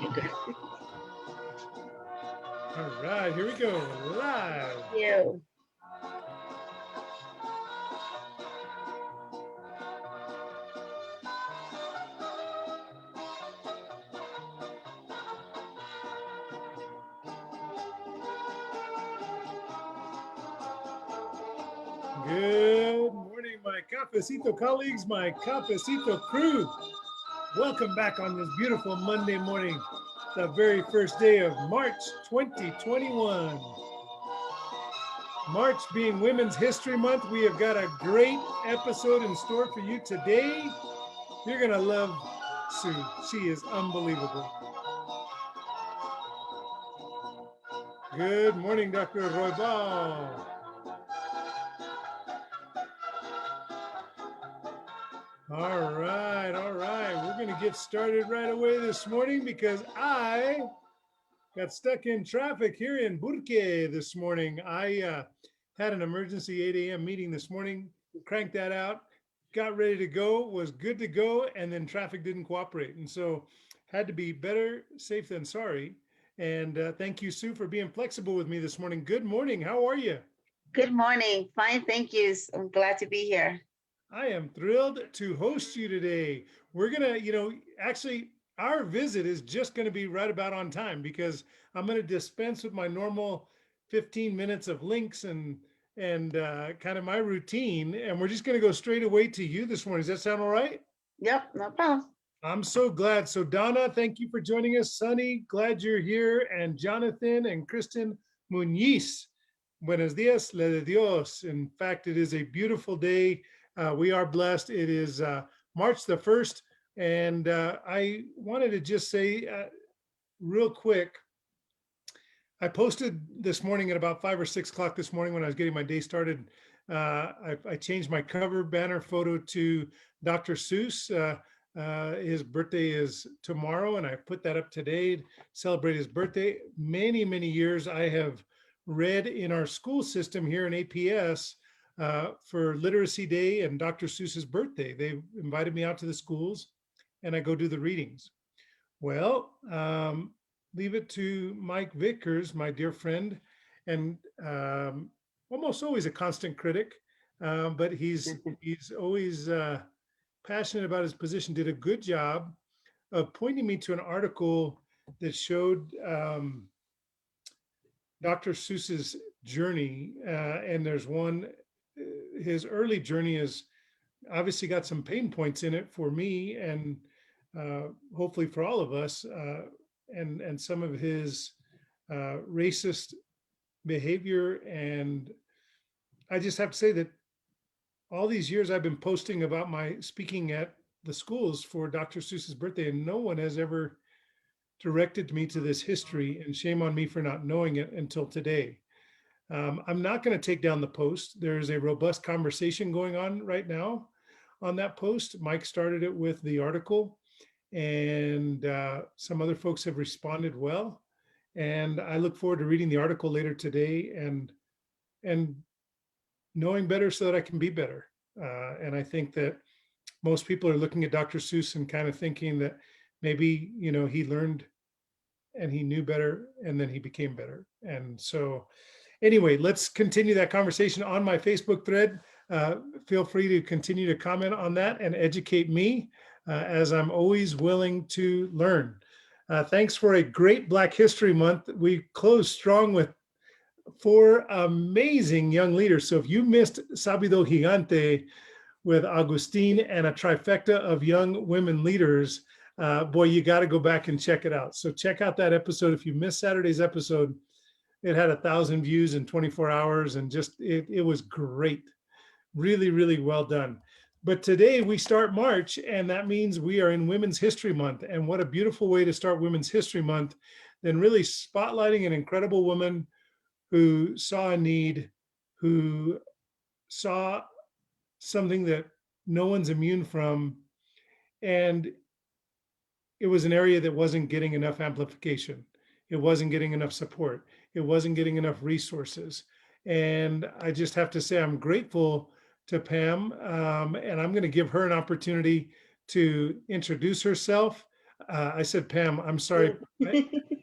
All right, here we go, live. You. Good morning, my Cafecito colleagues, my Cafecito crew. Welcome back on this beautiful Monday morning, the very first day of March 2021. March being Women's History Month, we have got a great episode in store for you today. You're going to love Sue. She is unbelievable. Good morning, Dr. Roybal. All right, all right. We're going to get started right away this morning because I got stuck in traffic here in Burque this morning. I had an emergency 8 a.m. meeting this morning, cranked that out, got ready to go, was good to go, and then traffic didn't cooperate. And so had to be better safe than sorry. And thank you, Sue, for being flexible with me this morning. Good morning. How are you? Good morning. Fine, thank you. I'm glad to be here. I am thrilled to host you today. We're going to, actually, our visit is just going to be right about on time because I'm going to dispense with my normal 15 minutes of links and kind of my routine. And we're just going to go straight away to you this morning. Does that sound all right? Yep, no problem. I'm so glad. So Donna, thank you for joining us. Sunny, glad you're here. And Jonathan and Kristen Muñiz. Buenos dias, le de Dios. In fact, it is a beautiful day. We are blessed. It is March the 1st. And I wanted to just say real quick, I posted this morning at about 5 or 6 o'clock this morning when I was getting my day started. I changed my cover banner photo to Dr. Seuss. His birthday is tomorrow, and I put that up today to celebrate his birthday. Many, many years I have read in our school system here in APS for Literacy Day and Dr. Seuss's birthday. They invited me out to the schools, and I go do the readings. Well, leave it to Mike Vickers, my dear friend, and almost always a constant critic, but he's always passionate about his position, did a good job of pointing me to an article that showed Dr. Seuss's journey. And there's one, his early journey is obviously got some pain points in it for me and hopefully for all of us, and some of his racist behavior. And I just have to say that all these years I've been posting about my speaking at the schools for Dr. Seuss's birthday, and no one has ever directed me to this history, and shame on me for not knowing it until today. I'm not going to take down the post. There's a robust conversation going on right now on that post. Mike started it with the article, and some other folks have responded well. And I look forward to reading the article later today and knowing better so that I can be better. And I think that most people are looking at Dr. Seuss and kind of thinking that maybe, he learned and he knew better and then he became better. And so anyway, let's continue that conversation on my Facebook thread. Feel free to continue to comment on that and educate me as I'm always willing to learn. Thanks for a great Black History Month. We close strong with 4 amazing young leaders. So if you missed Sabido Gigante with Agustin and a trifecta of young women leaders, boy, you got to go back and check it out. So check out that episode. If you missed Saturday's episode, it had 1,000 views in 24 hours and just, it was great. Really, really well done. But today we start March, and that means we are in Women's History Month. And what a beautiful way to start Women's History Month than really spotlighting an incredible woman who saw a need, who saw something that no one's immune from. And it was an area that wasn't getting enough amplification. It wasn't getting enough support. It wasn't getting enough resources. And I just have to say, I'm grateful to Pam, and I'm going to give her an opportunity to introduce herself. I said, Pam, I'm sorry.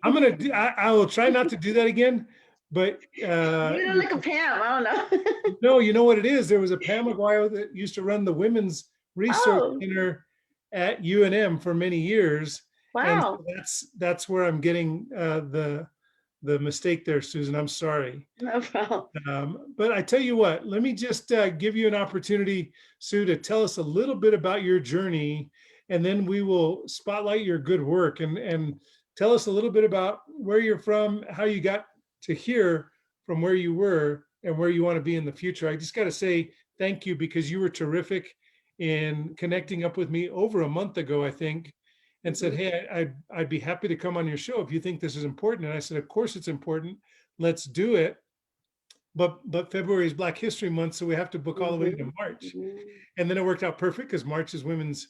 I will try not to do that again, but You don't look a Pam. I don't know. no, you know what it is? There was a Pam Aguayo that used to run the Women's Resource Oh, Center at UNM for many years. And wow. so that's where I'm getting the mistake there, Susan. I'm sorry. No problem. But I tell you what, let me just give you an opportunity, Sue, to tell us a little bit about your journey, and then we will spotlight your good work and tell us a little bit about where you're from, how you got to here from where you were and where you want to be in the future. I just got to say thank you because you were terrific in connecting up with me over a month ago, I think, and said, Mhm. hey, I'd be happy to come on your show if you think this is important. And I said, of course it's important. Let's do it. But February is Black History Month, so we have to book all the way into Mhm. March. Mhm. And then it worked out perfect because March is Women's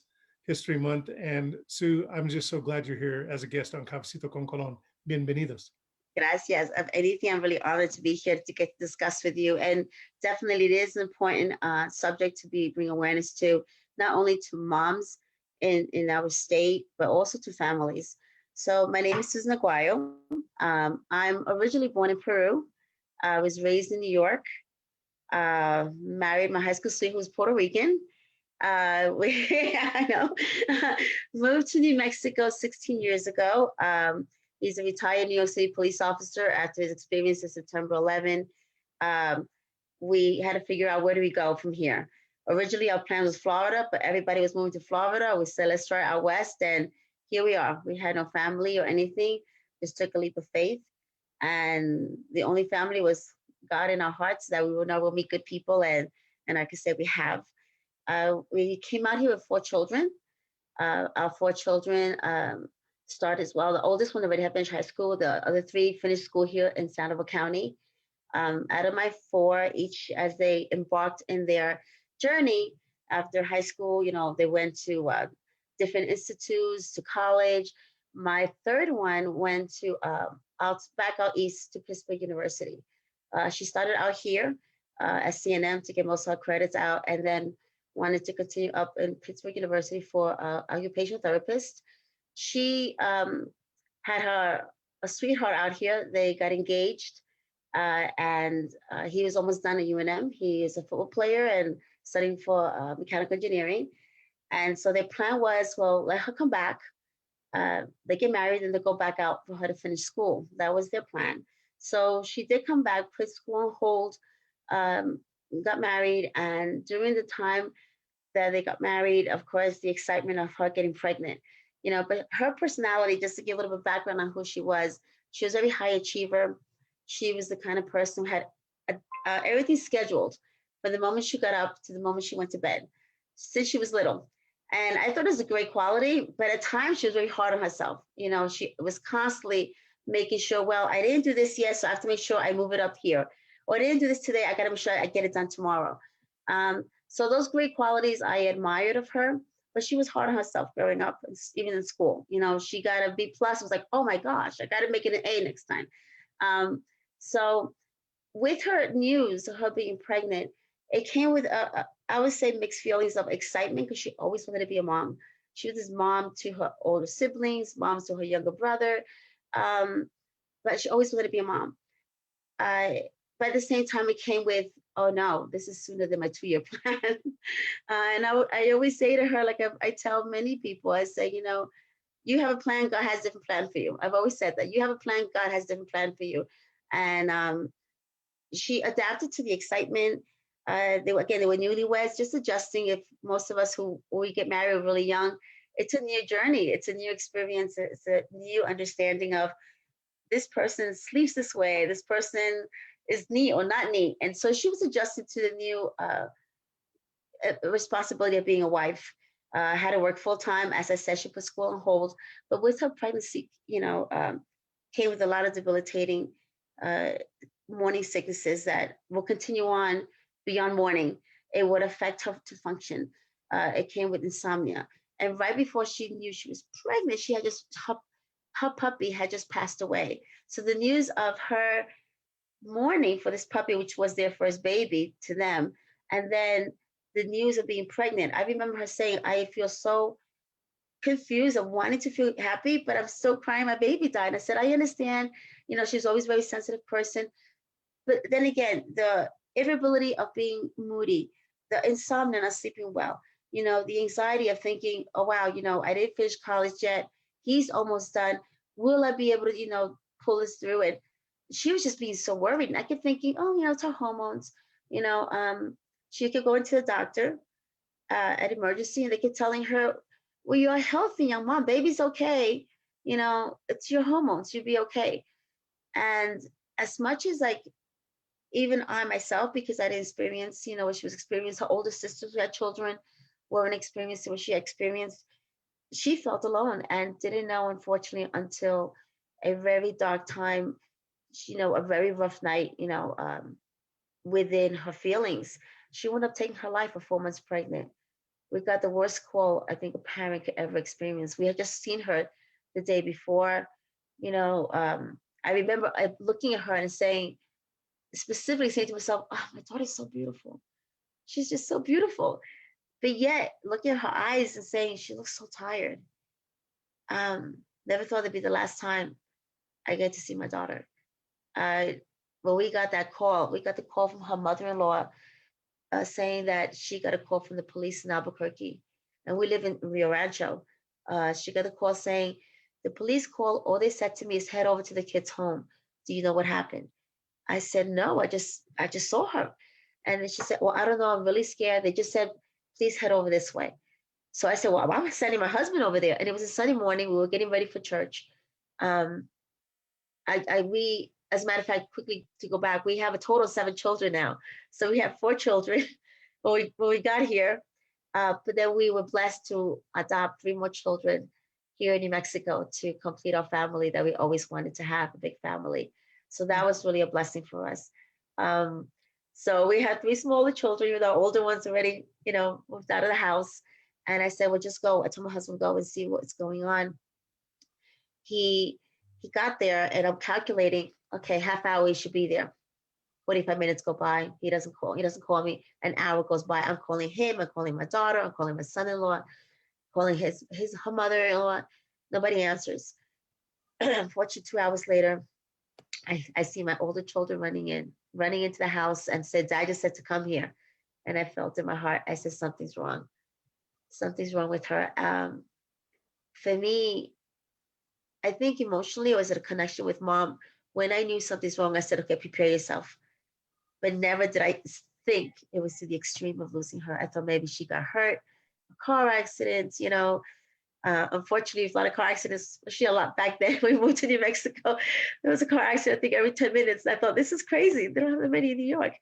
History Month. And Sue, I'm just so glad you're here as a guest on Cafecito con Colón. Bienvenidos. Gracias. Of anything, I'm really honored to be here to get to discuss with you. And definitely, it is an important subject to bring awareness to, not only to moms in our state, but also to families. So, my name is Susan Aguayo. I'm originally born in Peru. I was raised in New York. Married my high school sweetheart who's Puerto Rican. I know, moved to New Mexico 16 years ago. He's a retired New York City police officer after his experience of September 11. Um, we had to figure out where do we go from here. Originally, our plan was Florida, but everybody was moving to Florida. We said, let's try out west. And here we are. We had no family or anything, just took a leap of faith. And the only family was God in our hearts that we will know we'll meet good people. And like I said, we have. We came out here with 4 children. Our 4 children started as well. The oldest one already had finished high school. The other 3 finished school here in Sandoval County. Out of my 4, each as they embarked in their journey after high school, they went to different institutes, to college. My third one went to back out east to Pittsburgh University. She started out here at CNM to get most of her credits out, and then wanted to continue up in Pittsburgh University for occupational therapist. She had a sweetheart out here. They got engaged, and he was almost done at UNM. He is a football player and studying for mechanical engineering. And so their plan was, well, let her come back. They get married and they go back out for her to finish school. That was their plan. So she did come back, put school on hold, um, got married, and during the time that they got married, of course, the excitement of her getting pregnant, but her personality, just to give a little bit of background on who she was a very high achiever. She was the kind of person who had everything scheduled from the moment she got up to the moment she went to bed since she was little. And I thought it was a great quality, but at times she was very hard on herself. She was constantly making sure, well, I didn't do this yet, so I have to make sure I move it up here. Or I didn't do this today, I got to make sure I get it done tomorrow. So those great qualities I admired of her, but she was hard on herself growing up, even in school. She got a B plus. It was like, oh my gosh, I got to make it an A next time. So with her news of her being pregnant, it came with I would say mixed feelings of excitement because she always wanted to be a mom. She was this mom to her older siblings, moms to her younger brother, um, but she always wanted to be a mom. But at the same time, it came with, oh no, this is sooner than my 2-year plan. And I always say to her, like I tell many people, I say, you have a plan, God has a different plan for you. I've always said that you have a plan, God has a different plan for you. And she adapted to the excitement. They were newlyweds, just adjusting. If most of us who we get married really young, it's a new journey. It's a new experience. It's a new understanding of this person sleeps this way. This person is neat or not neat. And so she was adjusted to the new responsibility of being a wife. Had to work full time. As I said, she put school on hold. But with her pregnancy, came with a lot of debilitating uh, morning sicknesses that will continue on beyond morning. It would affect her to function. It came with insomnia. And right before she knew she was pregnant, she had just her puppy had just passed away. So the news of her mourning for this puppy, which was their first baby to them, and then the news of being pregnant. I remember her saying, I feel so confused and wanting to feel happy, but I'm still crying. My baby died. I said, I understand. She's always a very sensitive person. But then again, the irritability of being moody, the insomnia, not sleeping well, the anxiety of thinking, oh, wow, I didn't finish college yet. He's almost done. Will I be able to, pull this through? And she was just being so worried. And I kept thinking, oh, it's her hormones. You know, um, she could go into the doctor at emergency and they kept telling her, well, you're healthy, young mom. Baby's okay. It's your hormones. You'll be okay. And as much as like even I myself, because I didn't experience, what she was experiencing, her older sisters who had children weren't experiencing what she experienced. She felt alone and didn't know, unfortunately, until a very dark time, a very rough night, within her feelings. She wound up taking her life at 4 months pregnant. We got the worst call I think a parent could ever experience. We had just seen her the day before. I remember looking at her and saying, specifically saying to myself, oh, my daughter's so beautiful. She's just so beautiful. But yet, looking at her eyes and saying, she looks so tired. Never thought it'd be the last time I get to see my daughter. Uh, when we got the call from her mother-in-law saying that she got a call from the police in Albuquerque, and we live in Rio Rancho. She got a call saying the police called. All they said to me is head over to the kid's home. Do you know what happened? I said no. I just saw her, and then she said, well, I don't know. I'm really scared. They just said please head over this way. So I said, well, I'm sending my husband over there, and it was a Sunday morning. We were getting ready for church. Um, we, as a matter of fact, quickly to go back, we have a total of 7 children now. So we have 4 children when we got here. But then we were blessed to adopt 3 more children here in New Mexico to complete our family that we always wanted to have, a big family. So that was really a blessing for us. Um, so we had 3 smaller children, with our older ones already, moved out of the house. And I said, well, just go. I told my husband, go and see what's going on. He he got there and I'm calculating, okay, half hour he should be there. 45 minutes go by. He doesn't call. He doesn't call me. An hour goes by. I'm calling him. I'm calling my daughter. I'm calling my son-in-law. Calling her mother-in-law. Nobody answers. Unfortunately, 2 hours later, I see my older children running into the house and said, Dad just said to come here. And I felt in my heart, I said, something's wrong. Something's wrong with her. For me, I think emotionally, it was a connection with mom. When I knew something's wrong, I said, okay, prepare yourself. But never did I think it was to the extreme of losing her. I thought maybe she got hurt, a car accident, unfortunately, a lot of car accidents, especially a lot back then when we moved to New Mexico. There was a car accident, I think, every 10 minutes. I thought, this is crazy. They don't have that many in New York.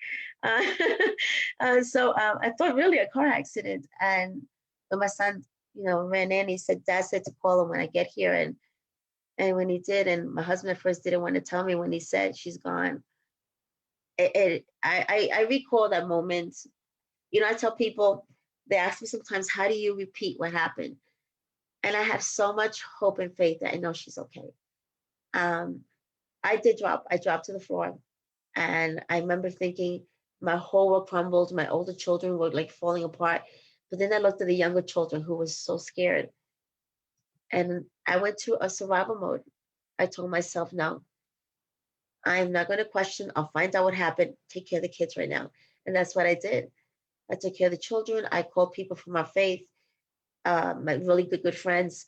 Uh, so I thought really a car accident. And when my son, ran in, he said, Dad said to call him when I get here. And when he did, and my husband at first didn't want to tell me when he said she's gone, I recall that moment. I tell people, they ask me sometimes, how do you repeat what happened? And I have so much hope and faith that I know she's okay. Um, I did drop. I dropped to the floor. And I remember thinking my whole world crumbled. My older children were like falling apart. But then I looked at the younger children who was so scared. And I went to a survival mode. I told myself, no, I'm not going to question. I'll find out what happened. Take care of the kids right now. And that's what I did. I took care of the children. I called people from our faith, my really good friends.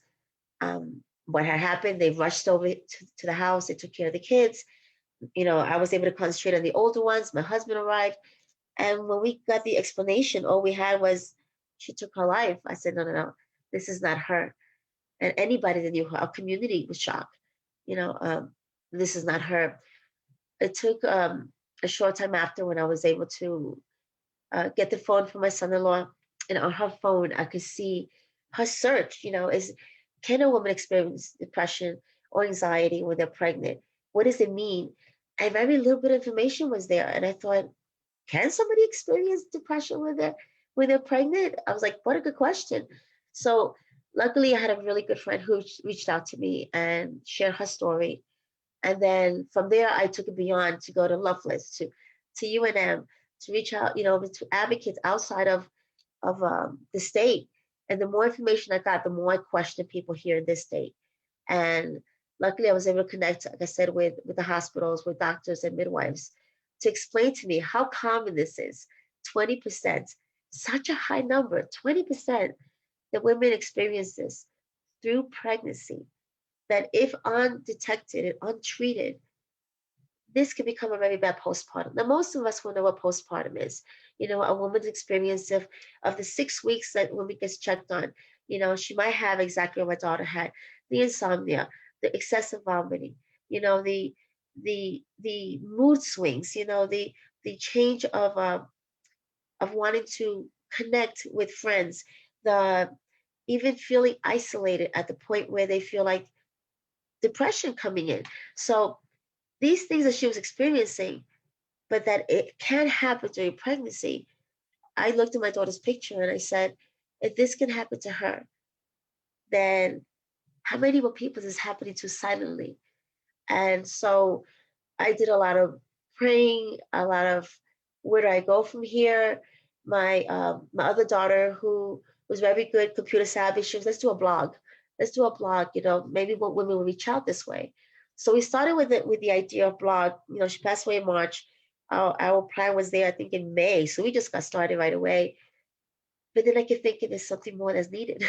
What had happened, they rushed over to the house. They took care of the kids. I was able to concentrate on the older ones. My husband arrived. And when we got the explanation, all we had was she took her life. I said, no, no, no, this is not her. And anybody that knew her, our community was shocked. This is not her. It took a short time after when I was able to get the phone from my son-in-law, and on her phone I could see her search. Is can a woman experience depression or anxiety when they're pregnant? What does it mean? And very little bit of information was there, and I thought, can somebody experience depression when they're pregnant? I was like, what a good question. So luckily, I had a really good friend who reached out to me and shared her story. And then from there, I took it beyond to go to Loveless, to UNM, to reach out, to advocates outside of the state. And the more information I got, the more I questioned people here in this state. And luckily I was able to connect, like I said, with the hospitals, with doctors and midwives to explain to me how common this is. 20%, such a high number, 20% that women experience this through pregnancy, that if undetected and untreated, this can become a very bad postpartum. Now, most of us will know what postpartum is. A woman's experience of the 6 weeks that woman gets checked on. She might have exactly what my daughter had: the insomnia, the excessive vomiting, the mood swings, the change of wanting to connect with friends, the even feeling isolated at the point where they feel like depression coming in. So these things that she was experiencing, but that it can happen during pregnancy. I looked at my daughter's picture and I said, if this can happen to her, then how many more people is this happening to silently? And so I did a lot of praying, a lot of where do I go from here? My other daughter, who was very good computer savvy, she was, let's do a blog. Let's do a blog. Maybe what women will reach out this way. So we started with the idea of blog. She passed away in March. Our plan was there, I think, in May. So we just got started right away. But then I kept thinking there's something more that's needed,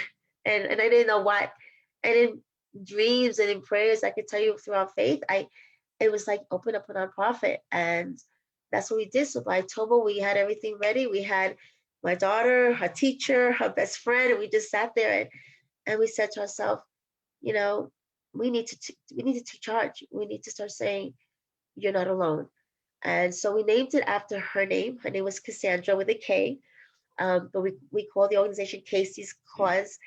and I didn't know what. And in dreams and in prayers, I could tell you through our faith, it was like open up a nonprofit, and that's what we did. So by October, we had everything ready. We had my daughter, her teacher, her best friend, and we just sat there and we said to ourselves, we need to take charge. We need to start saying, you're not alone. And so we named it after her name. Her name was Cassandra with a K. But we call the organization Casey's Cause.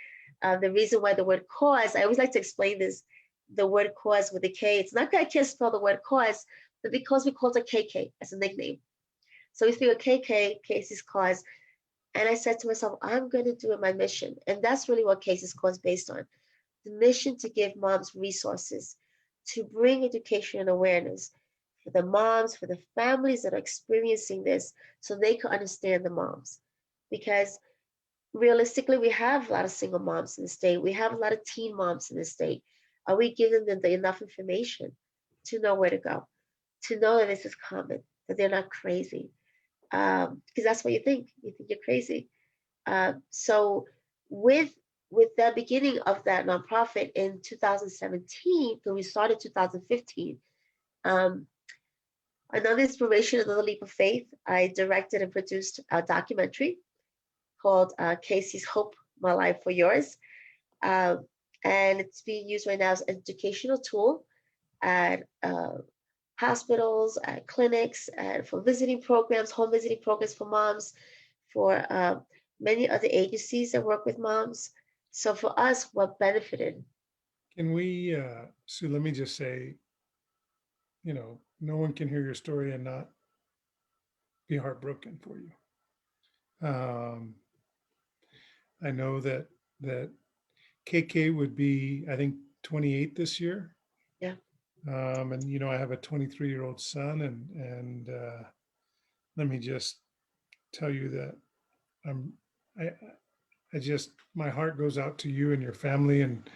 The reason why the word cause, I always like to explain this, the word cause with a K. It's not that I can't spell the word cause, but because we called her KK as a nickname. So we figured KK, Casey's Cause. And I said to myself, I'm going to do it my mission. And that's really what Casey's Cause is based on. The mission to give moms resources, to bring education and awareness for the moms, for the families that are experiencing this, so they can understand the moms. Because realistically, we have a lot of single moms in the state. We have a lot of teen moms in the state. Are we giving them enough information to know where to go, to know that this is common, that they're not crazy? Because that's what you think. You think you're crazy. So with the beginning of that nonprofit in 2017, when we started 2015, another inspiration, another leap of faith, I directed and produced a documentary called Casey's Hope, My Life for Yours. And it's being used right now as an educational tool at hospitals, at clinics, and for visiting programs, home visiting programs for moms, for many other agencies that work with moms. So for us, what benefited? Can we, Sue, let me just say, no one can hear your story and not be heartbroken for you. I know that KK would be, I think, 28 this year. Yeah. And I have a 23-year-old son, and let me just tell you that I just, my heart goes out to you and your family and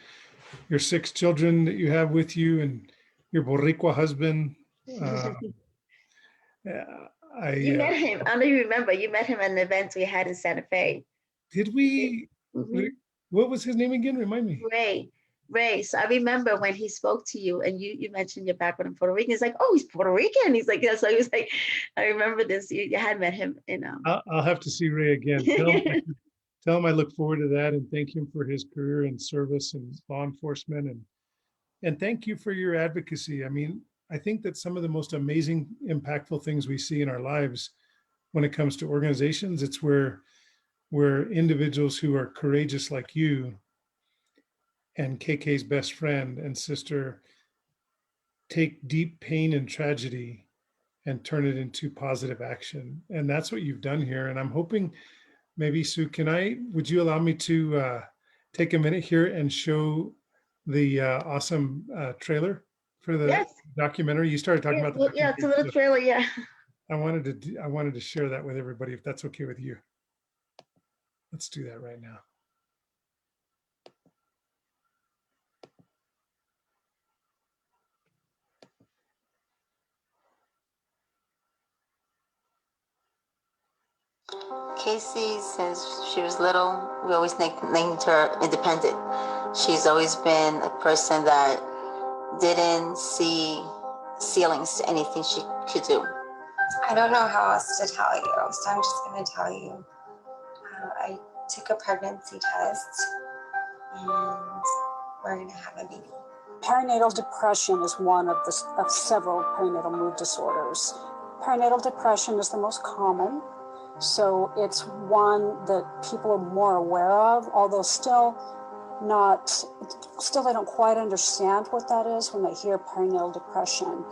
your 6 children that you have with you and your Boricua husband. You met him. I don't know if you remember. You met him at an event we had in Santa Fe. Did we? Mhm. What was his name again? Remind me. Ray. So I remember when he spoke to you and you mentioned your background in Puerto Rican. He's like, oh, he's Puerto Rican. He's like, yeah. So he was like, I remember this. You had met him in I'll have to see Ray again. Tell him I look forward to that, and thank him for his career and service and law enforcement, and thank you for your advocacy. I mean, I think that some of the most amazing, impactful things we see in our lives when it comes to organizations, it's where individuals who are courageous like you and KK's best friend and sister take deep pain and tragedy and turn it into positive action. And that's what you've done here. And I'm hoping, maybe, Sue, would you allow me to take a minute here and show the awesome trailer for the yes. documentary? You started talking about the Yeah, it's a documentary. little trailer. Yeah. I wanted to share that with everybody, if that's okay with you. Let's do that right now. Casey, since she was little, we always named her independent. She's always been a person that didn't see ceilings to anything she could do. I don't know how else to tell you, so I'm just going to tell you. I took a pregnancy test, and we're going to have a baby. Perinatal depression is one of several perinatal mood disorders. Perinatal depression is the most common, so it's one that people are more aware of, although still they don't quite understand what that is when they hear perinatal depression.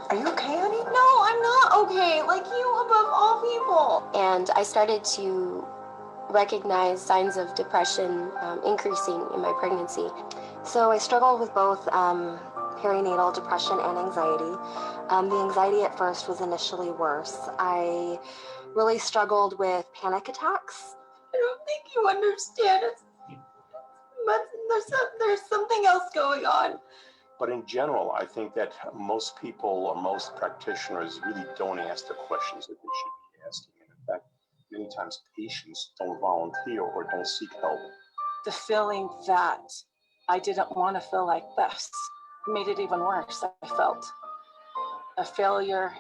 Are you okay, honey? No, I'm not okay. Like you above all people. And I started to recognize signs of depression increasing in my pregnancy. So I struggled with both perinatal depression and anxiety. The anxiety at first was initially worse. I really struggled with panic attacks. I don't think you understand. But there's something else going on. But in general, I think that most people or most practitioners really don't ask the questions that they should be asking. And in fact, many times patients don't volunteer or don't seek help. The feeling that I didn't want to feel like this made it even worse. I felt a failure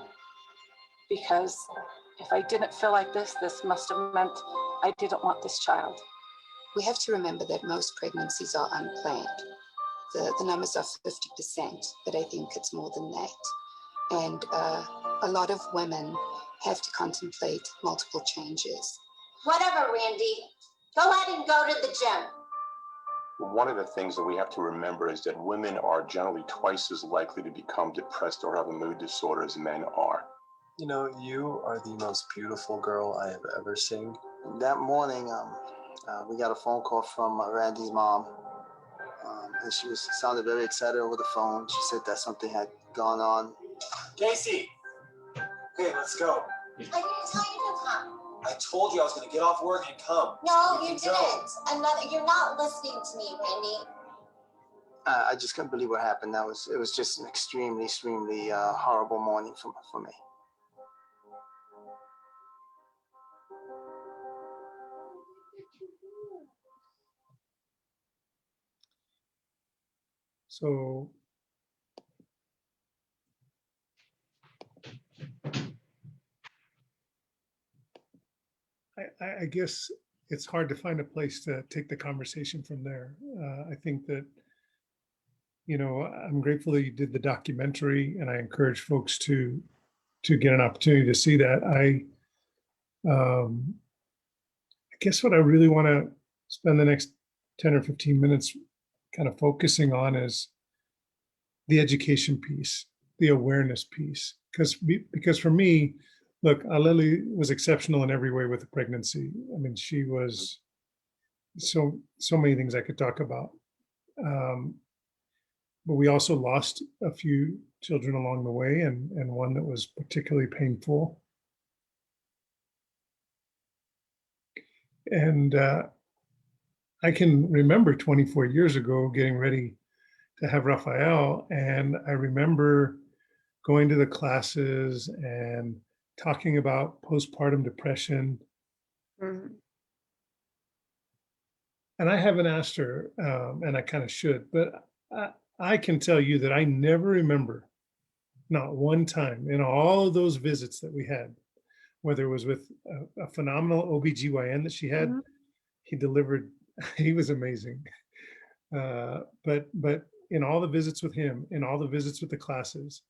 because if I didn't feel like this must have meant I didn't want this child. We have to remember that most pregnancies are unplanned. The numbers are 50%, but I think it's more than that. And a lot of women have to contemplate multiple changes. Whatever, Randy. Go ahead and go to the gym. One of the things that we have to remember is that women are generally twice as likely to become depressed or have a mood disorder as men are. You know, you are the most beautiful girl I have ever seen. That morning, we got a phone call from Randy's mom, and she sounded very excited over the phone. She said that something had gone on. Casey! Okay, let's go. I didn't tell you to come. I told you I was going to get off work and come. No, you didn't. You're not listening to me, Randy. I just couldn't believe what happened. It was just an extremely horrible morning for me. So I guess it's hard to find a place to take the conversation from there. I think that, you know, I'm grateful that you did the documentary, and I encourage folks to get an opportunity to see that. I guess what I really want to spend the next 10 or 15 minutes kind of focusing on is the education piece, the awareness piece. Because for me, look, Aleli was exceptional in every way with the pregnancy. I mean, she was so many things I could talk about. But we also lost a few children along the way, and one that was particularly painful. And I can remember 24 years ago getting ready to have Raphael, and I remember going to the classes and talking about postpartum depression. Mm-hmm. And I haven't asked her, and I kind of should, but I can tell you that I never remember, not one time in all of those visits that we had, whether it was with a phenomenal OBGYN that she had, Mm-hmm. he delivered, he was amazing. But in all the visits with him, in all the visits with the classes,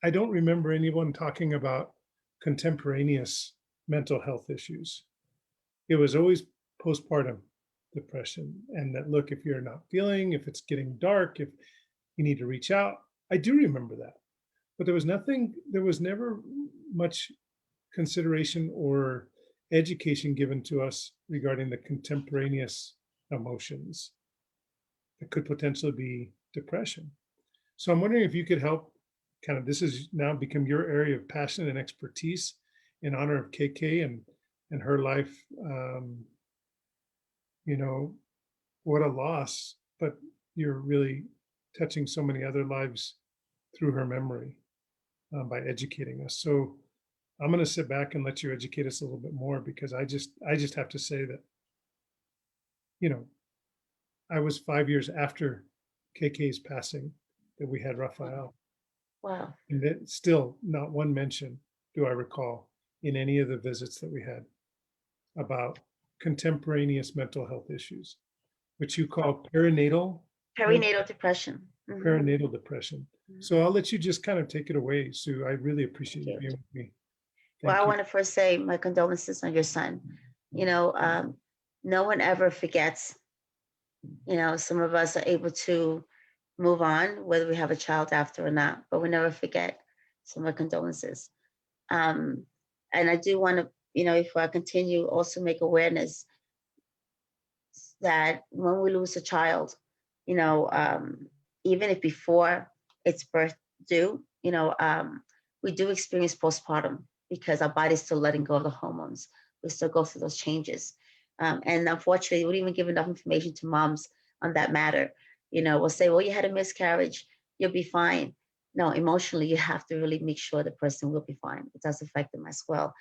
I don't remember anyone talking about contemporaneous mental health issues. It was always postpartum depression, and that, look, if you're not feeling, if it's getting dark, if you need to reach out. I do remember that, but there was never much consideration or education given to us regarding the contemporaneous emotions that could potentially be depression. So I'm wondering if you could help kind of, this has now become your area of passion and expertise in honor of KK and her life. You know, what a loss, but you're really touching so many other lives through her memory by educating us. So I'm going to sit back and let you educate us a little bit more, because I just have to say that, you know, I was 5 years after KK's passing that we had Raphael. Wow. And that still not one mention do I recall in any of the visits that we had about contemporaneous mental health issues, which you call perinatal Depression. Mhm. perinatal depression. So I'll let you just kind of take it away, Sue. I really appreciate you Thank being with me. Well, Thank I you. want to first say my condolences on your son. You know, no one ever forgets. You know, some of us are able to move on, whether we have a child after or not, but we never forget. So my condolences. And I do want to, you know, if I continue, also make awareness that when we lose a child, you know, even if before its birth due, you know, we do experience postpartum because our body's still letting go of the hormones. We still go through those changes. And unfortunately, we don't even give enough information to moms on that matter. You know, we'll say, well, you had a miscarriage, you'll be fine. No, emotionally, you have to really make sure the person will be fine. It does affect them as well.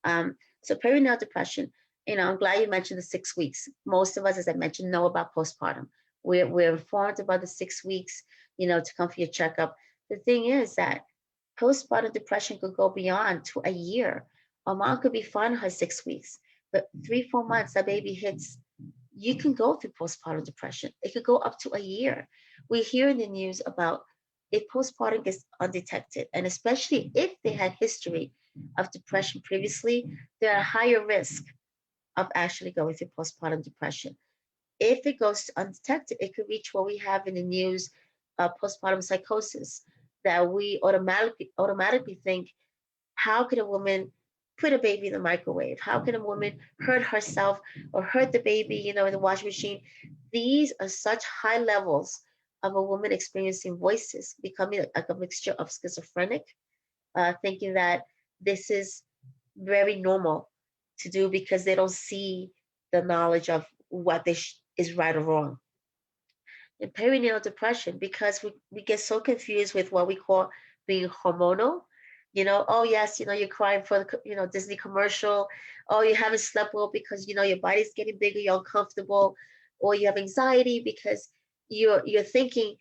So perinatal depression, you know, I'm glad you mentioned the 6 weeks. Most of us, as I mentioned, know about postpartum. We're informed about the 6 weeks, you know, to come for your checkup. The thing is that postpartum depression could go beyond to a year. A mom could be fine her 6 weeks, but 3, 4 months, that baby hits, you can go through postpartum depression. It could go up to a year. We hear in the news about if postpartum gets undetected, and especially if they had history of depression previously, they're at a higher risk of actually going through postpartum depression. If it goes undetected, it could reach what we have in the news, postpartum psychosis, that we automatically think, how could a woman put a baby in the microwave? How can a woman hurt herself or hurt the baby, you know, in the washing machine? These are such high levels of a woman experiencing voices, becoming like a mixture of schizophrenic, thinking that this is very normal to do because they don't see the knowledge of what is right or wrong. In perinatal depression, because we get so confused with what we call being hormonal, you know, oh yes, you know, you're crying for the, you know, Disney commercial, oh, you haven't slept well because, you know, your body's getting bigger, you're uncomfortable, or you have anxiety because you're thinking,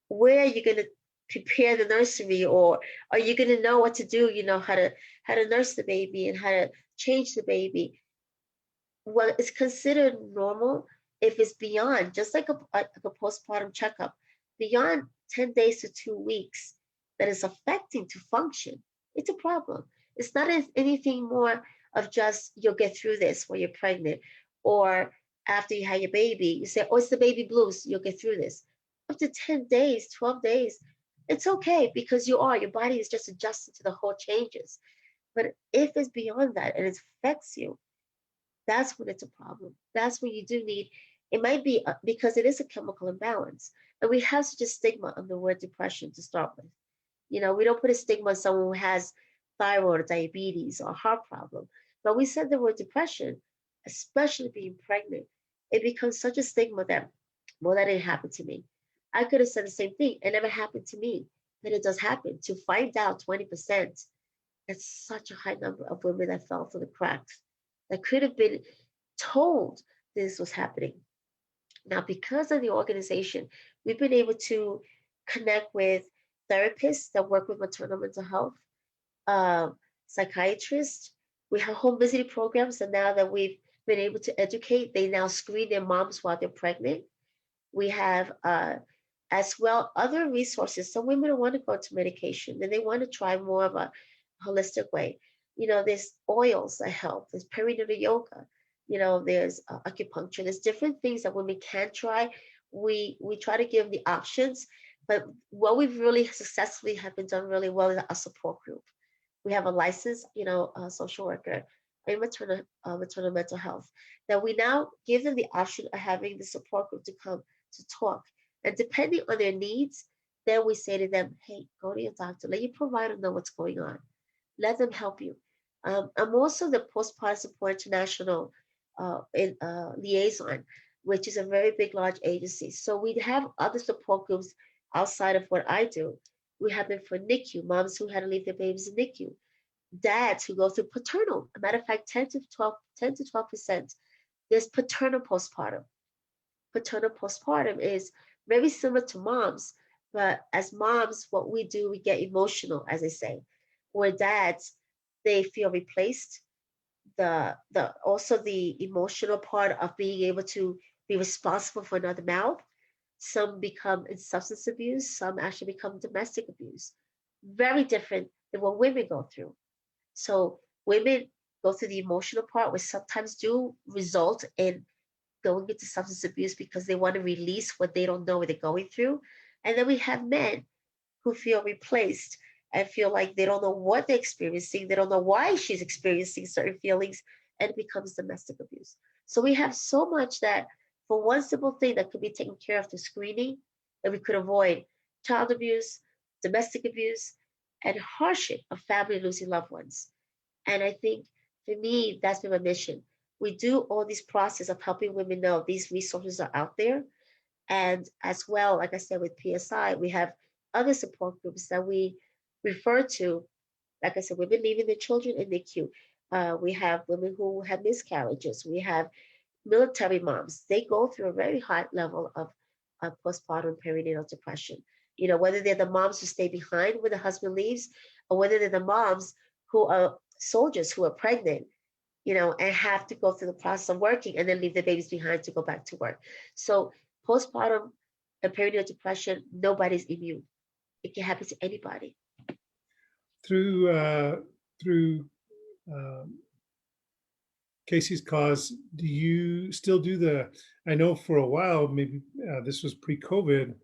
where are you going to prepare the nursery, or are you going to know what to do, you know, how to nurse the baby and how to change the baby. Well, it's considered normal if it's beyond, just like a postpartum checkup, beyond 10 days to 2 weeks, that is affecting to function. It's a problem. It's not anything more of just you'll get through this when you're pregnant, or after you have your baby, you say, oh, it's the baby blues, you'll get through this. Up to 10 days, 12 days, it's okay because your body is just adjusting to the whole changes. But if it's beyond that and it affects you, that's when it's a problem. That's when you do need, it might be because it is a chemical imbalance. And we have such a stigma on the word depression to start with. You know, we don't put a stigma on someone who has thyroid or diabetes or heart problem. But we said the word depression, especially being pregnant, it becomes such a stigma that, well, that didn't happen to me. I could have said the same thing. It never happened to me. But it does happen. To find out 20%, that's such a high number of women that fell through the cracks that could have been told this was happening. Now, because of the organization, we've been able to connect with therapists that work with maternal mental health, uh, psychiatrists. We have home visiting programs, and now that we've been able to educate, they now screen their moms while they're pregnant. We have as well other resources. Some women don't want to go to medication and they want to try more of a holistic way. You know, there's oils that help, there's perinatal yoga, you know, there's acupuncture, there's different things that women can try. We try to give the options, but what we've really successfully have been done really well is a support group. We have a licensed, you know, social worker in maternal mental health, that we now give them the option of having the support group to come to talk. And depending on their needs, then we say to them, hey, go to your doctor, let your provider know what's going on. Let them help you. I'm also the Postpartum Support International liaison, which is a very big, large agency. So we have other support groups outside of what I do. We have them for NICU, moms who had to leave their babies in NICU. dads who go through paternal. A matter of fact, 10 to 12%. There's paternal postpartum. Paternal postpartum is very similar to moms, but as moms, what we do, we get emotional, as I say. Where dads, they feel replaced. Also the emotional part of being able to be responsible for another mouth. Some become in substance abuse, some actually become domestic abuse. Very different than what women go through. So women go through the emotional part, which sometimes do result in going into substance abuse because they want to release what they don't know what they're going through. And then we have men who feel replaced and feel like they don't know what they're experiencing. They don't know why she's experiencing certain feelings, and it becomes domestic abuse. So we have so much that for one simple thing that could be taken care of through screening, that we could avoid child abuse, domestic abuse, and hardship of family losing loved ones. And I think for me, that's been my mission. We do all these process of helping women know these resources are out there. And as well, like I said, with PSI, we have other support groups that we refer to. Like I said, women leaving their children in NICU. We have women who have miscarriages. We have military moms. They go through a very high level of postpartum perinatal depression. You know, whether they're the moms who stay behind when the husband leaves, or whether they're the moms who are soldiers who are pregnant, you know, and have to go through the process of working and then leave the babies behind to go back to work. So postpartum and perinatal depression, nobody's immune. It can happen to anybody. Through Casey's Cause, do you still do the, I know for a while, maybe this was pre-COVID,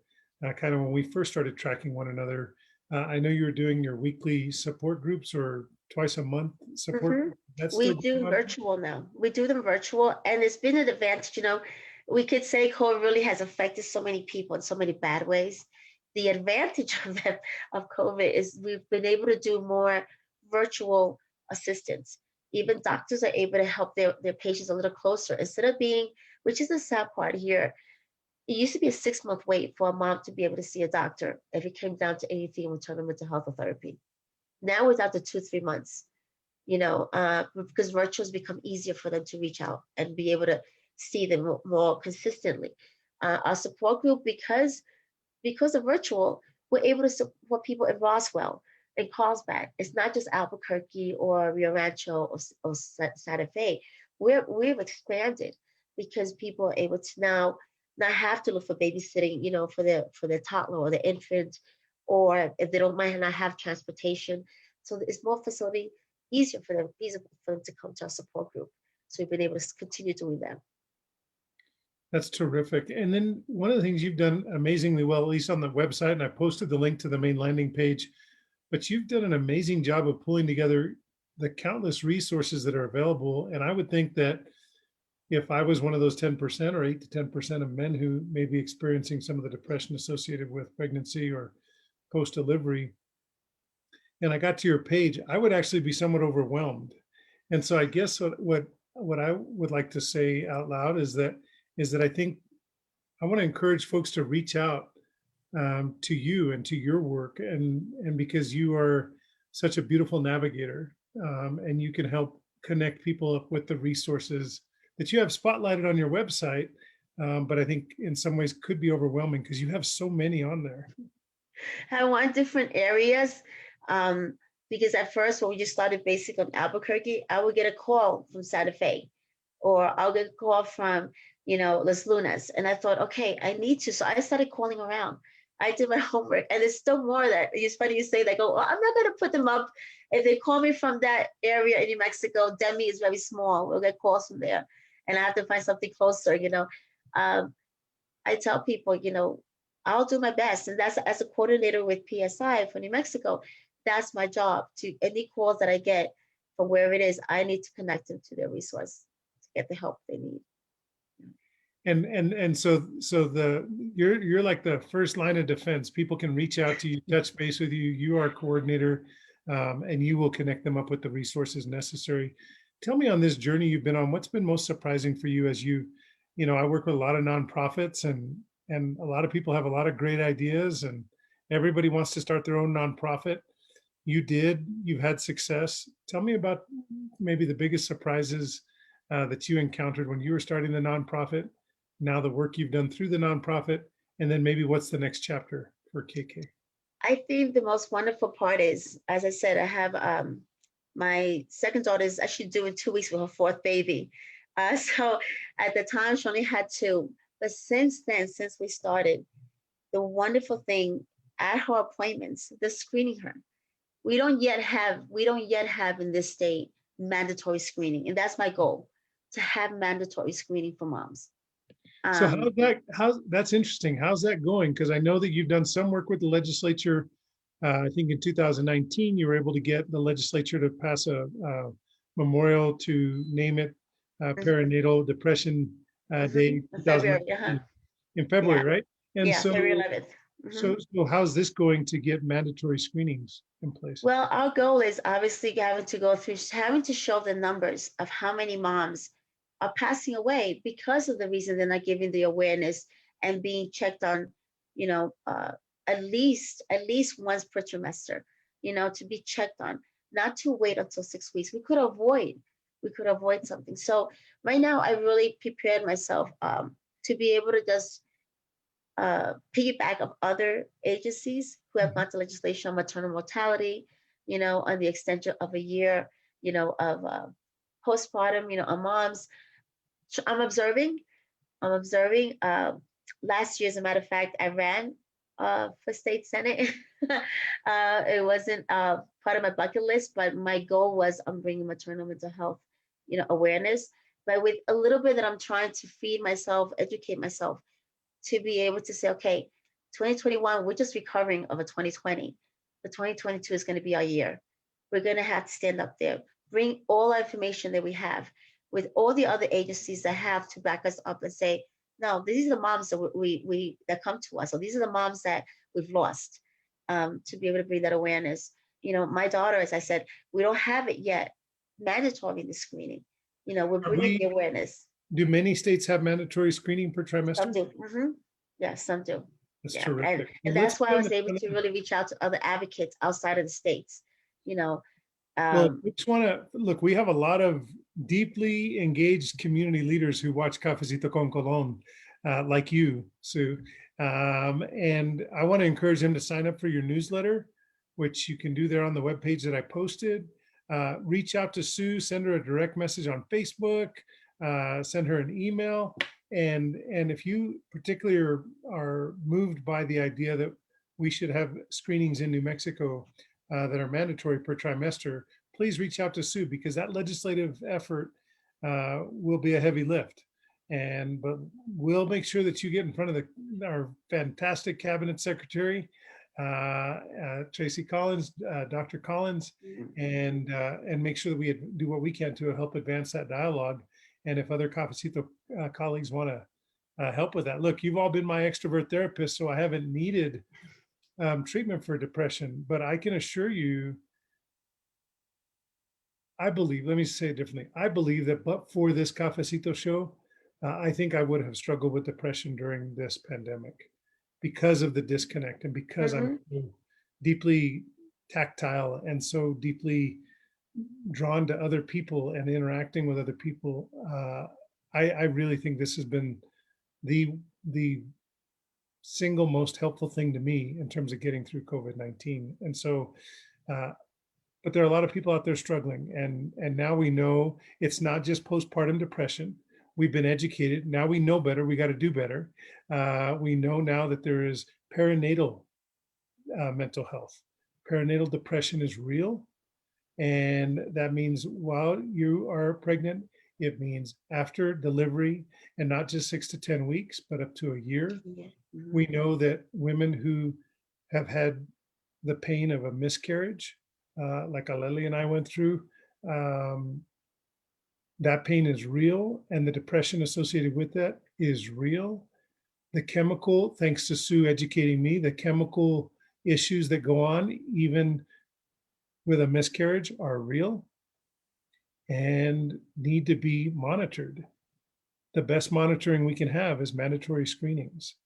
kind of when we first started tracking one another, I know you were doing your weekly support groups or twice a month support. Mm-hmm. That's We still do virtual now. We do them virtual, and it's been an advantage. You know, we could say COVID really has affected so many people in so many bad ways. The advantage of COVID is we've been able to do more virtual assistance. Even doctors are able to help their patients a little closer instead of being, which is the sad part here. It used to be a 6-month wait for a mom to be able to see a doctor if it came down to anything with mental health or therapy. Now it's out to 2-3 months, you know, because virtuals become easier for them to reach out and be able to see them more consistently. Our support group, because of virtual, we're able to support people in Roswell and Carlsbad. It's not just Albuquerque or Rio Rancho or Santa Fe. We've expanded because people are able to now not have to look for babysitting, you know, for their toddler or their infant, or if they don't might not have transportation. So it's more facility, easier for them to come to our support group. So we've been able to continue doing that. That's terrific. And then one of the things you've done amazingly well, at least on the website, and I posted the link to the main landing page, but you've done an amazing job of pulling together the countless resources that are available. And I would think that if I was one of those 10% or 8 to 10% of men who may be experiencing some of the depression associated with pregnancy or post-delivery, and I got to your page, I would actually be somewhat overwhelmed. And so I guess what I would like to say out loud is that I think I want to encourage folks to reach out to you and to your work, and because you are such a beautiful navigator, and you can help connect people up with the resources that you have spotlighted on your website, but I think in some ways could be overwhelming because you have so many on there. I want different areas, because at first when we just started basic on Albuquerque, I would get a call from Santa Fe, or I'll get a call from, you know, Las Lunas. And I thought, okay, I need to. So I started calling around. I did my homework, and there's still more that it's funny you say that. Go, well, I'm not going to put them up. If they call me from that area in New Mexico, Demi is very small. We'll get calls from there, and I have to find something closer. You know, I tell people, you know, I'll do my best, and that's as a coordinator with PSI for New Mexico. That's my job. To any calls that I get from wherever it is, I need to connect them to their resource to get the help they need. And so you're like the first line of defense. People can reach out to you, touch base with you. You are a coordinator, and you will connect them up with the resources necessary. Tell me, on this journey you've been on, what's been most surprising for you as you know, I work with a lot of nonprofits, and a lot of people have a lot of great ideas, and everybody wants to start their own nonprofit. you've had success. Tell me about maybe the biggest surprises that you encountered when you were starting the nonprofit, now the work you've done through the nonprofit, and then maybe what's the next chapter for KK? I think the most wonderful part is, as I said, I have my second daughter is actually due in 2 weeks with her fourth baby. So at the time she only had two, but since then, since we started, the wonderful thing at her appointments, the screening her. We don't yet have in this state mandatory screening, and that's my goal, to have mandatory screening for moms. So how's that's interesting. How's that going? Because I know that you've done some work with the legislature. I think in 2019, you were able to get the legislature to pass a memorial to name it Perinatal Depression Day In February, 2019, in February, yeah, right? And yeah, so, February 11th. so how's this going to get mandatory screenings in place? Well, our goal is obviously having to go through, having to show the numbers of how many moms are passing away because of the reason they're not giving the awareness and being checked on, you know, at least once per trimester, you know, to be checked on, not to wait until 6 weeks. We could avoid something. So right now, I really prepared myself to be able to just piggyback of other agencies who have gone to legislation on maternal mortality, you know, on the extension of a year, you know, of postpartum, you know, on moms. So I'm observing. Last year, as a matter of fact, I ran for state senate. It wasn't part of my bucket list, but my goal was I'm bringing maternal mental health, you know, awareness. But with a little bit that I'm trying to feed myself, educate myself, to be able to say, okay, 2021, we're just recovering of a 2020. But 2022 is going to be our year. We're going to have to stand up there, bring all our information that we have with all the other agencies that have to back us up and say, no, these are the moms that we that come to us. So these are the moms that we've lost, to be able to bring that awareness. You know, my daughter, as I said, we don't have it yet, mandatory in the screening. You know, we're bringing the awareness. Do many states have mandatory screening per trimester? Some do. Yeah, some do. That's Yeah, terrific. and that's why I was able to really reach out to other advocates outside of the states. You know, well, we just want to look. We have a lot of deeply engaged community leaders who watch Cafecito con Colón, like you, Sue. And I want to encourage them to sign up for your newsletter, which you can do there on the webpage that I posted. Reach out to Sue, send her a direct message on Facebook, send her an email. And if you particularly are moved by the idea that we should have screenings in New Mexico that are mandatory per trimester, please reach out to Sue, because that legislative effort will be a heavy lift. But we'll make sure that you get in front of our fantastic cabinet secretary, Tracy Collins, Dr. Collins, and make sure that we do what we can to help advance that dialogue. And if other Cafecito colleagues want to help with that, look, you've all been my extrovert therapist, so I haven't needed treatment for depression, but I can assure you, I believe, let me say it differently. I believe that but for this Cafecito show, I think I would have struggled with depression during this pandemic because of the disconnect and because I'm so deeply tactile and so deeply drawn to other people and interacting with other people. I really think this has been the single most helpful thing to me in terms of getting through COVID-19. And so, but there are a lot of people out there struggling, and now we know it's not just postpartum depression. We've been educated. Now we know better. We got to do better. We know now that there is perinatal mental health. Perinatal depression is real. And that means while you are pregnant, it means after delivery, and not just 6 to 10 weeks, but up to a year. We know that women who have had the pain of a miscarriage, like Aleli and I went through, that pain is real, and the depression associated with that is real. The chemical, thanks to Sue educating me, the chemical issues that go on even with a miscarriage are real and need to be monitored. The best monitoring we can have is mandatory screenings.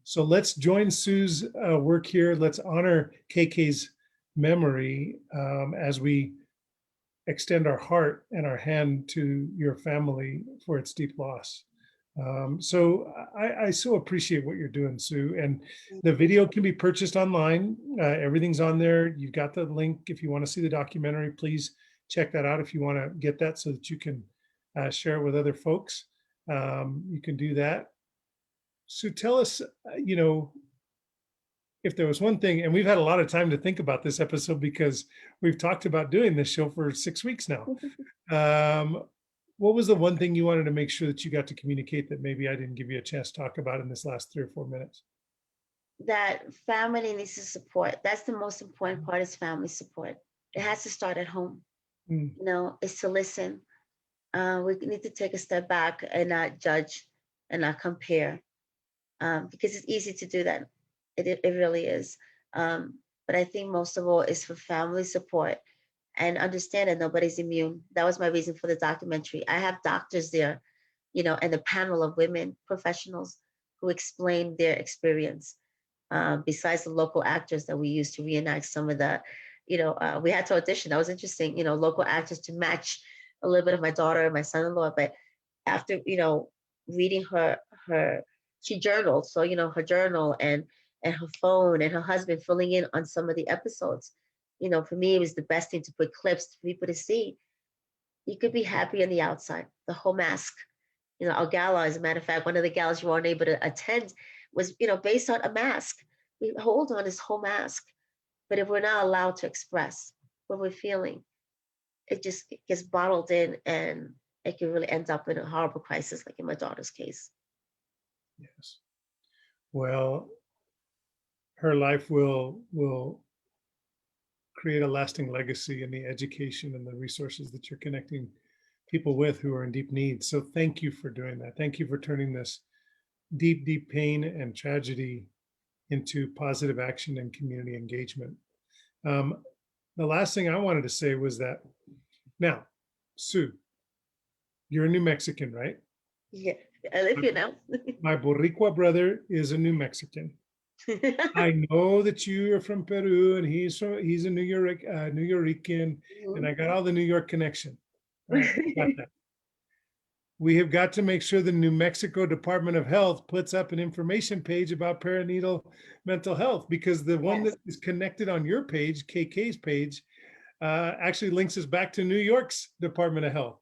So let's join Sue's work here. Let's honor KK's memory as we extend our heart and our hand to your family for its deep loss. So I so appreciate what you're doing, Sue. And the video can be purchased online. Everything's on there. You've got the link. If you want to see the documentary, please check that out. If you want to get that so that you can share it with other folks, you can do that. Sue, tell us, if there was one thing, and we've had a lot of time to think about this episode because we've talked about doing this show for 6 weeks now. What was the one thing you wanted to make sure that you got to communicate that maybe I didn't give you a chance to talk about in this last 3 or 4 minutes? That family needs to support. That's the most important part, is family support. It has to start at home. Is to listen. We need to take a step back and not judge and not compare, because it's easy to do that. It really is. But I think most of all is for family support and understand that nobody's immune. That was my reason for the documentary. I have doctors there, and a panel of women professionals who explain their experience. Besides the local actors that we used to reenact some of the, we had to audition. That was interesting, local actors to match a little bit of my daughter and my son-in-law. But after, reading her, she journaled. So, her journal and her phone and her husband filling in on some of the episodes. For me, it was the best thing to put clips for people to see. You could be happy on the outside, the whole mask. Our gala, as a matter of fact, one of the galas you weren't able to attend was, based on a mask. We hold on this whole mask. But if we're not allowed to express what we're feeling, it gets bottled in, and it can really end up in a horrible crisis, like in my daughter's case. Yes. Well, her life will create a lasting legacy in the education and the resources that you're connecting people with who are in deep need. So thank you for doing that. Thank you for turning this deep, deep pain and tragedy into positive action and community engagement. The last thing I wanted to say was that, now, Sue, you're a New Mexican, right? Yeah, I live here now. My Boricua brother is a New Mexican. I know that you are from Peru, and he's a New Yorican, and I got all the New York connection. All right, got that. We have got to make sure the New Mexico Department of Health puts up an information page about perinatal mental health, because the one that is connected on your page, KK's page, actually links us back to New York's Department of Health.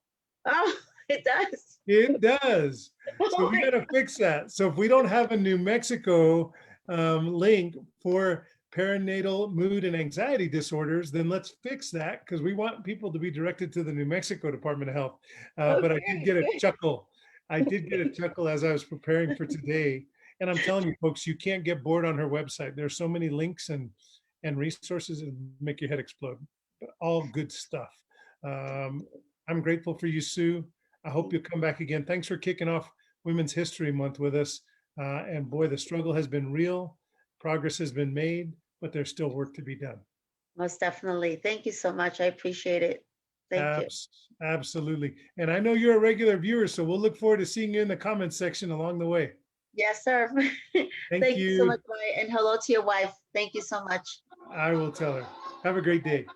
Oh, it does. It does. So we got to fix that. So if we don't have a New Mexico link for perinatal mood and anxiety disorders, then let's fix that, because we want people to be directed to the New Mexico Department of Health. But I did get a chuckle. I did get a chuckle as I was preparing for today. And I'm telling you, folks, you can't get bored on her website. There's so many links and resources that make your head explode. But all good stuff. I'm grateful for you, Sue. I hope you'll come back again. Thanks for kicking off Women's History Month with us. And boy, the struggle has been real. Progress has been made, but there's still work to be done. Most definitely. Thank you so much. I appreciate it. Thank you. Absolutely. And I know you're a regular viewer, so we'll look forward to seeing you in the comments section along the way. Yes, sir. Thank you so much, Maya. And hello to your wife. Thank you so much. I will tell her. Have a great day.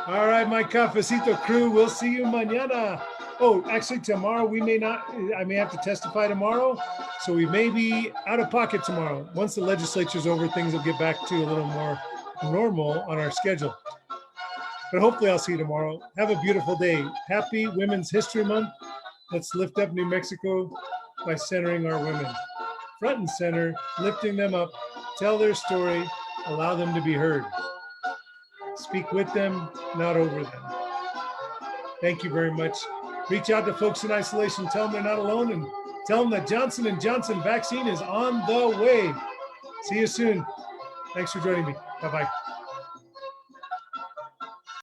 All right, my Cafecito crew, we'll see you mañana. Oh, actually tomorrow I may have to testify tomorrow. So we may be out of pocket tomorrow. Once the legislature's over, things will get back to a little more normal on our schedule. But hopefully I'll see you tomorrow. Have a beautiful day. Happy Women's History Month. Let's lift up New Mexico by centering our women. Front and center, lifting them up, tell their story, allow them to be heard. Speak with them, not over them. Thank you very much. Reach out to folks in isolation, tell them they're not alone, and tell them that Johnson & Johnson vaccine is on the way. See you soon. Thanks for joining me. Bye-bye.